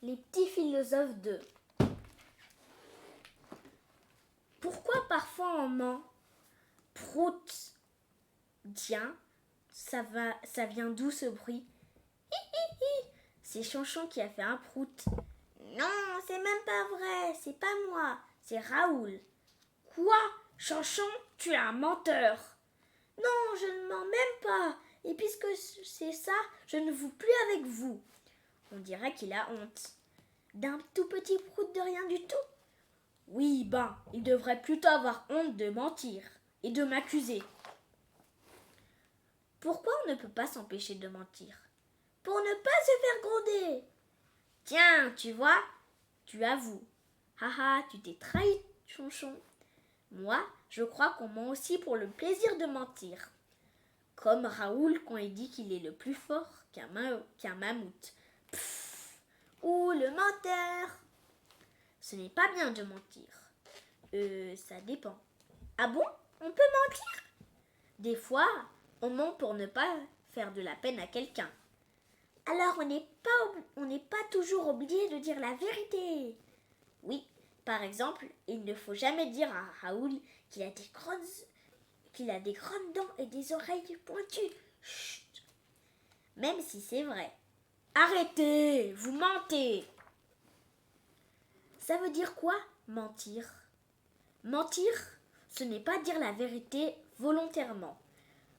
Les petits philosophes de Pourquoi parfois on ment? Prout. Tiens, ça vient d'où ce bruit? Hi hi hi. C'est Chanchon qui a fait un prout. Non, c'est même pas vrai, c'est pas moi, c'est Raoul. Quoi? Chanchon, tu es un menteur. Non, je ne mens même pas. Et puisque c'est ça, je ne veux plus avec vous. On dirait qu'il a honte. D'un tout petit prout de rien du tout? Oui, ben, il devrait plutôt avoir honte de mentir et de m'accuser. Pourquoi on ne peut pas s'empêcher de mentir? Pour ne pas se faire gronder. Tiens, tu vois, tu avoues. Haha, tu t'es trahi, Chonchon. Moi, je crois qu'on ment aussi pour le plaisir de mentir. Comme Raoul quand il dit qu'il est le plus fort qu'un mammouth. Pfff. Ou le menteur. Ce n'est pas bien de mentir. Ça dépend. Ah bon? On peut mentir? Des fois, on ment pour ne pas faire de la peine à quelqu'un. Alors on n'est pas toujours obligé de dire la vérité. Oui, par exemple, il ne faut jamais dire à Raoul qu'il a des grandes dents et des oreilles pointues. Chut. Même si c'est vrai. Arrêtez, vous mentez. Ça veut dire quoi, mentir? Mentir, ce n'est pas dire la vérité volontairement.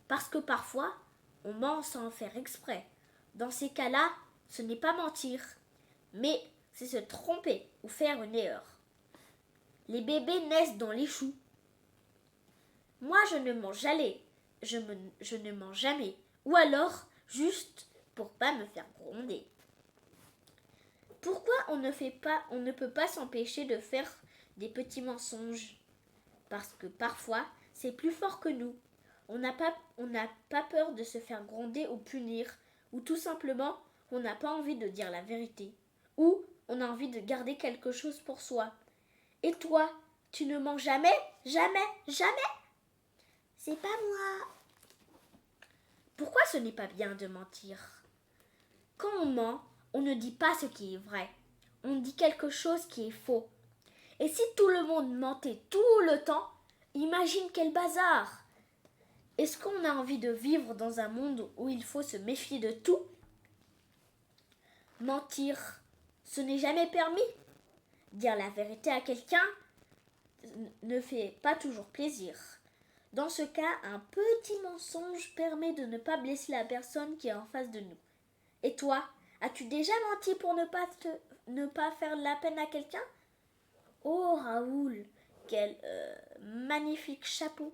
Parce que parfois, on ment sans en faire exprès. Dans ces cas-là, ce n'est pas mentir, mais c'est se tromper ou faire une erreur. Les bébés naissent dans les choux. Moi, je ne mens jamais. Je ne mens jamais. Ou alors, juste pour pas me faire gronder. Pourquoi on ne peut pas s'empêcher de faire des petits mensonges? Parce que parfois, c'est plus fort que nous. On n'a pas peur de se faire gronder ou punir, ou tout simplement, on n'a pas envie de dire la vérité, ou on a envie de garder quelque chose pour soi. Et toi, tu ne mens jamais? Jamais? Jamais? C'est pas moi. Pourquoi ce n'est pas bien de mentir? Quand on ment, on ne dit pas ce qui est vrai. On dit quelque chose qui est faux. Et si tout le monde mentait tout le temps, imagine quel bazar! Est-ce qu'on a envie de vivre dans un monde où il faut se méfier de tout? Mentir, ce n'est jamais permis. Dire la vérité à quelqu'un ne fait pas toujours plaisir. Dans ce cas, un petit mensonge permet de ne pas blesser la personne qui est en face de nous. Et toi, as-tu déjà menti pour ne pas faire de la peine à quelqu'un? Oh Raoul, quel magnifique chapeau!